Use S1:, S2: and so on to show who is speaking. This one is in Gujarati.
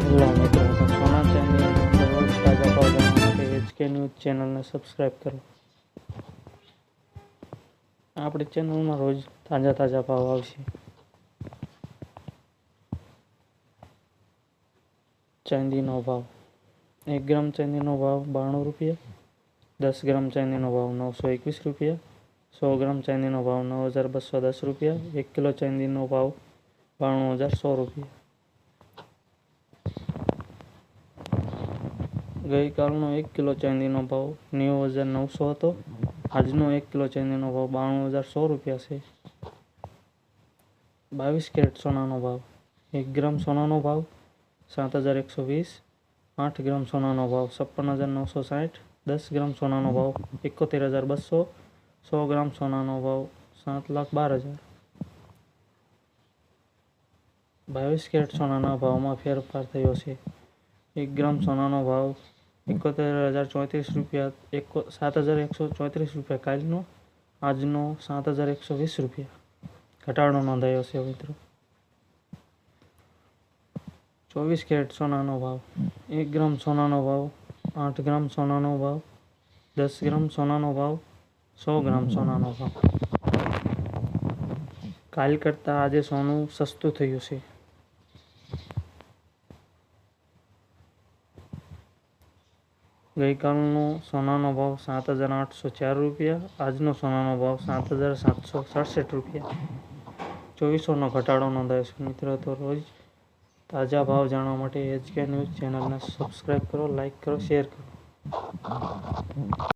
S1: હેલો મિત્રો, તો સોના ચાંદી દરરોજ તાજા ભાવ જાણવા માટે HK ન્યૂઝ ચેનલને સબસ્ક્રાઈબ કરો. આપણી ચેનલમાં રોજ તાજા ભાવ આવશે. ચાંદીનો ભાવ: 1 ગ્રામ ચાંદીનો ભાવ 92 રૂપિયા, 10 ગ્રામ ચાંદીનો ભાવ 921 રૂપિયા, 100 ગ્રામ ચાંદીનો ભાવ 9210 રૂપિયા, 1 કિલો ચાંદીનો ભાવ 92100 રૂપિયા. ગઈકાલનો 1 કિલો ચાંદીનો ભાવ 90900 હતો. આજનો 1 કિલો ચાંદીનો ભાવ 92100 રૂપિયા છે. 22 કેરેટ સોનાનો ભાવ: 1 ગ્રામ સોનાનો ભાવ 7120, 8 ગ્રામ સોનાનો ભાવ 56960, 10 ગ્રામ સોનાનો ભાવ 71200, 100 ગ્રામ સોનાનો ભાવ 7,12,000. 22 કેરેટ સોનાના ભાવમાં ફેરફાર થયો છે. 1 ગ્રામ સોનાનો ભાવ 71034 રૂપિયા, 7134 રૂપિયા કાલનો, આજનો 7120 રૂપિયા ઘટાડો નોંધાયો છે. મિત્રો, 24 કેરેટ સોનાનો ભાવ: 1 ગ્રામ સોનાનો ભાવ 8 ગ્રામ સોનાનો ભાવ 10 ગ્રામ સોનાનો ભાવ 100 ગ્રામ સોનાનો ભાવ. કાલ કરતાં આજે સોનું સસ્તું થયું છે. ગઈકાલનો સોનાનો ભાવ 7,804 રૂપિયા, આજનો સોનાનો ભાવ 7,767 રૂપિયા 2400નો ઘટાડો નોંધાયો છે. મિત્રો, તો રોજ તાજા ભાવ જાણવા માટે HK ન્યૂઝ ચેનલને સબસ્ક્રાઈબ કરો, લાઈક કરો, શેર કરો.